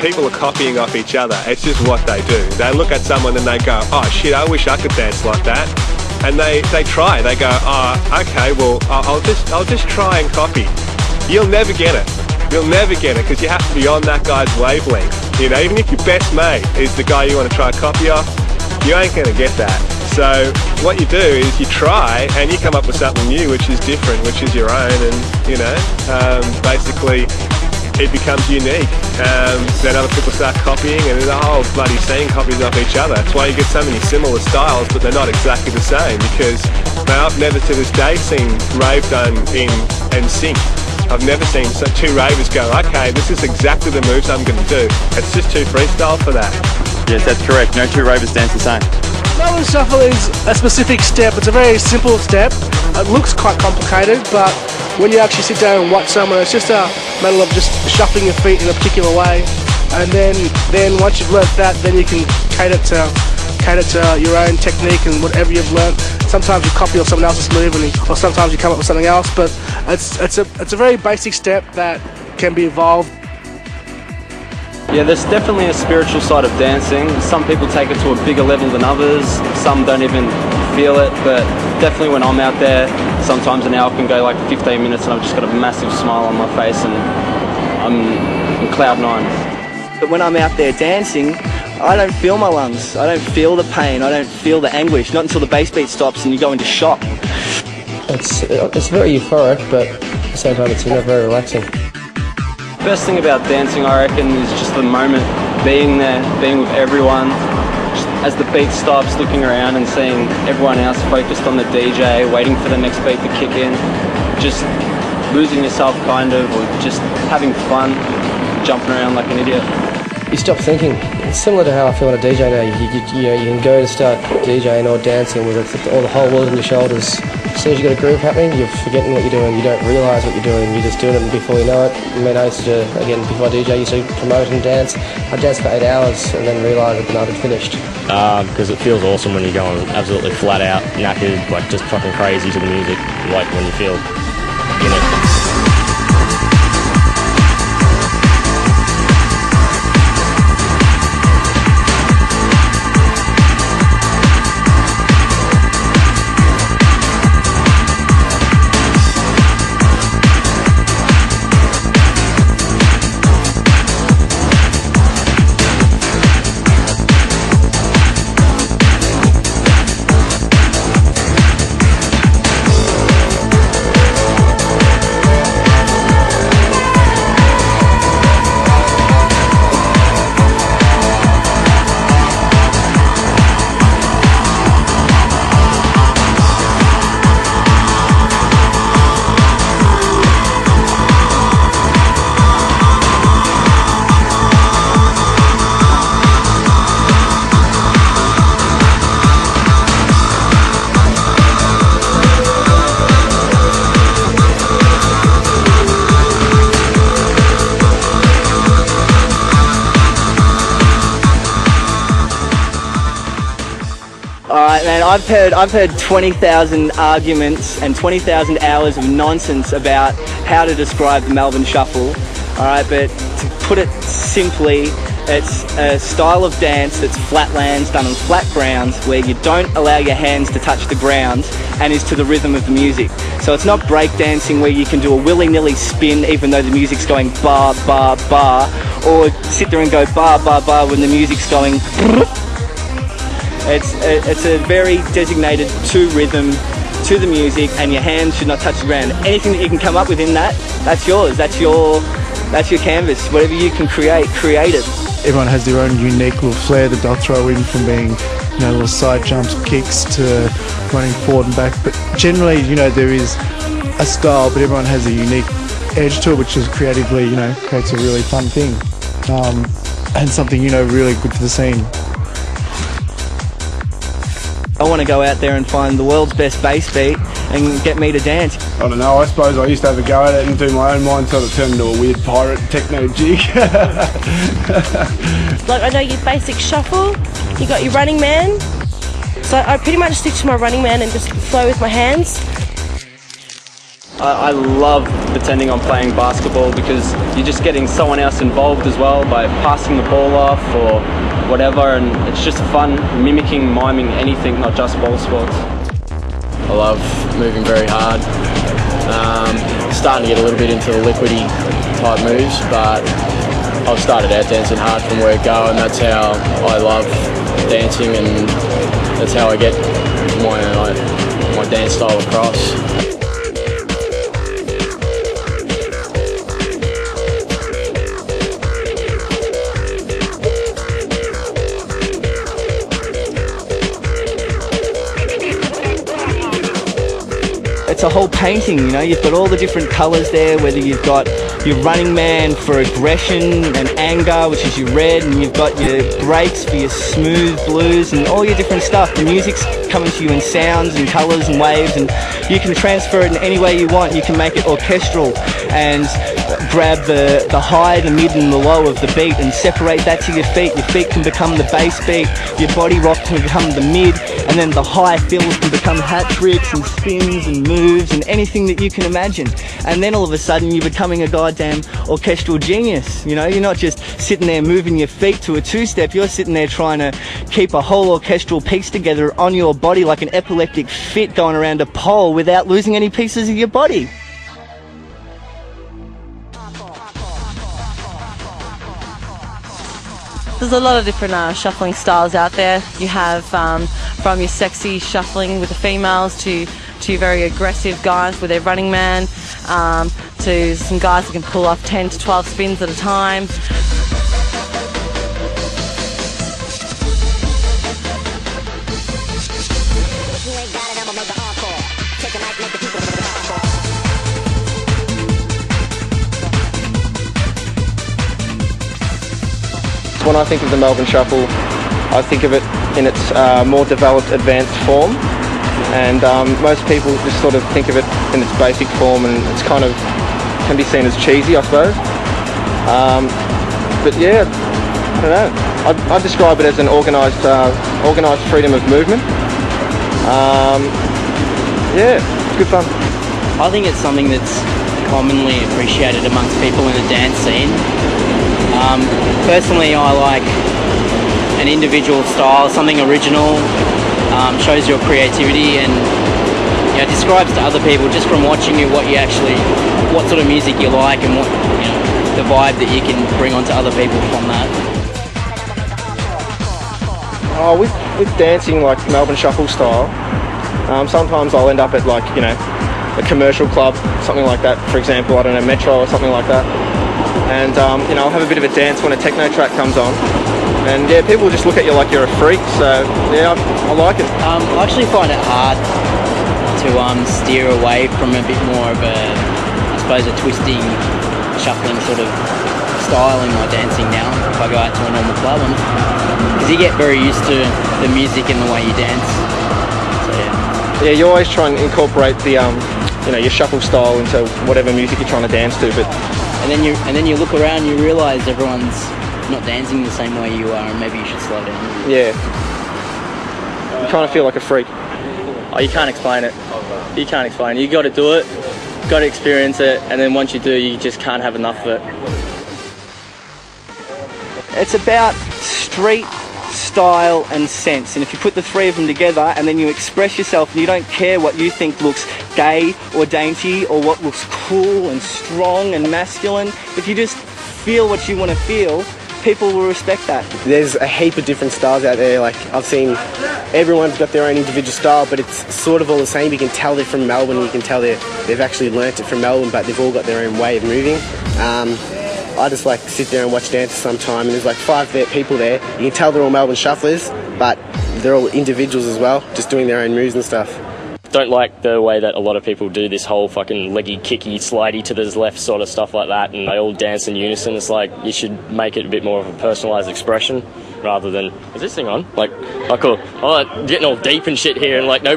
People are copying off each other. It's just what they do. They look at someone and they go, oh shit, I wish I could dance like that. And they try. They go, oh, okay, well, I'll just try and copy. You'll never get it. You'll never get it because you have to be on that guy's wavelength. You know, even if your best mate is the guy you want to try and copy off, you ain't going to get that. So what you do is you try and you come up with something new, which is different, which is your own, and you know, basically it becomes unique. Then other people start copying, and the whole bloody scene copies off each other. That's why you get so many similar styles, but they're not exactly the same. Because I've never to this day seen rave done in sync. I've never seen two ravers go, okay, this is exactly the moves I'm going to do. It's just too freestyle for that. Yes, that's correct. No two ravers dance the same. Melbourne Shuffle is a specific step. It's a very simple step. It looks quite complicated, but when you actually sit down and watch someone, it's just a matter of just shuffling your feet in a particular way. And then once you've learnt that, then you can cater to your own technique and whatever you've learnt. Sometimes you copy off someone else's move, or sometimes you come up with something else. But it's a very basic step that can be evolved. Yeah, there's definitely a spiritual side of dancing. Some people take it to a bigger level than others. Some don't even feel it, but definitely when I'm out there, sometimes an hour can go like 15 minutes and I've just got a massive smile on my face and I'm in cloud nine. But when I'm out there dancing, I don't feel my lungs. I don't feel the pain. I don't feel the anguish. Not until the bass beat stops and you go into shock. It's very euphoric, but at the same time it's very relaxing. The best thing about dancing, I reckon, is just the moment, being there, being with everyone, just as the beat stops, looking around and seeing everyone else focused on the DJ, waiting for the next beat to kick in, just losing yourself kind of, or just having fun, jumping around like an idiot. You stop thinking. It's similar to how I feel on a DJ now. You can go to start DJing or dancing with all the whole world on your shoulders. As soon as you got a groove happening, you're forgetting what you're doing. You don't realise what you're doing. You're just doing it before you know it. I mean, I used to, again, before I DJ, I used to promote and dance. I'd dance for 8 hours and then realise that the night had finished. Because it feels awesome when you're going absolutely flat out, knackered, like just fucking crazy to the music, like when you feel in it. Alright man, I've heard 20,000 arguments and 20,000 hours of nonsense about how to describe the Melbourne Shuffle. Alright, but to put it simply, it's a style of dance that's flatlands, done on flat grounds, where you don't allow your hands to touch the ground and is to the rhythm of the music. So it's not breakdancing where you can do a willy-nilly spin even though the music's going bar, bar, bar, or sit there and go bar, bar, bar when the music's going. It's a very designated to rhythm, to the music, and your hands should not touch the ground. Anything that you can come up with in that, that's yours. That's your canvas. Whatever you can create it. Everyone has their own unique little flair that they'll throw in, from being, little side jumps, kicks, to running forward and back. But generally, there is a style, but everyone has a unique edge to it, which is creatively, creates a really fun thing, and something, really good for the scene. I want to go out there and find the world's best bass beat and get me to dance. I don't know, I suppose I used to have a go at it and do my own mind until it turned into a weird pirate techno jig. Like, I know your basic shuffle, you got your running man, so I pretty much stick to my running man and just flow with my hands. I love pretending I'm playing basketball because you're just getting someone else involved as well by passing the ball off or whatever, and it's just fun mimicking, miming anything, not just ball sports. I love moving very hard. Starting to get a little bit into the liquidy type moves, but I've started out dancing hard from word go, and that's how I love dancing, and that's how I get my dance style across. It's a whole painting, you know, you've got all the different colours there, whether you've got your running man for aggression and anger, which is your red, and you've got your breaks for your smooth blues and all your different stuff. The music's coming to you in sounds and colours and waves, and you can transfer it in any way you want. You can make it orchestral and grab the high, the mid and the low of the beat and separate that to your feet. Your feet can become the bass beat, your body rock can become the mid, and then the high fills can become hat tricks and spins and moves and anything that you can imagine. And then all of a sudden you're becoming a goddamn orchestral genius. You know, you're not just sitting there moving your feet to a two-step, you're sitting there trying to keep a whole orchestral piece together on your body like an epileptic fit going around a pole without losing any pieces of your body. There's a lot of different shuffling styles out there. You have from your sexy shuffling with the females to very aggressive guys with their running man, to some guys that can pull off 10 to 12 spins at a time. When I think of the Melbourne Shuffle, I think of it in its more developed, advanced form, and most people just sort of think of it in its basic form, and it's kind of can be seen as cheesy, I suppose. But yeah, I don't know. I'd describe it as an organised freedom of movement. Yeah, it's good fun. I think it's something that's commonly appreciated amongst people in the dance scene. Personally, I like an individual style, something original, shows your creativity, and describes to other people just from watching you what sort of music you like and what the vibe that you can bring onto other people from that. Oh, with dancing like Melbourne Shuffle style, sometimes I'll end up at a commercial club, something like that. For example, I don't know, Metro or something like that. And I'll have a bit of a dance when a techno track comes on, and yeah, people just look at you like you're a freak. So yeah, I like it. I actually find it hard to steer away from a bit more of a, I suppose, a twisting, shuffling sort of style in my dancing now. If I go out to a normal club, because you get very used to the music and the way you dance. So yeah, you always try and incorporate the your shuffle style into whatever music you're trying to dance to, but. And then you look around, you realise everyone's not dancing the same way you are, and maybe you should slow down. Yeah. You kind of feel like a freak. Oh, you can't explain it. You can't explain it. You got to do it, got to experience it, and then once you do, you just can't have enough of it. It's about street, style and sense, and if you put the three of them together and then you express yourself and you don't care what you think looks gay or dainty or what looks cool and strong and masculine, if you just feel what you want to feel, people will respect that. There's a heap of different styles out there. Like, I've seen everyone's got their own individual style, but it's sort of all the same. You can tell they're from Melbourne, you can tell they've actually learnt it from Melbourne, but they've all got their own way of moving. I just like to sit there and watch dances sometime, and there's like 5 people there. You can tell they're all Melbourne Shufflers, but they're all individuals as well, just doing their own moves and stuff. Don't like the way that a lot of people do this whole fucking leggy, kicky, slidey to the left sort of stuff like that, and they all dance in unison. It's like, you should make it a bit more of a personalised expression rather than, is this thing on? Like, oh cool, oh, getting all deep and shit here, and like, no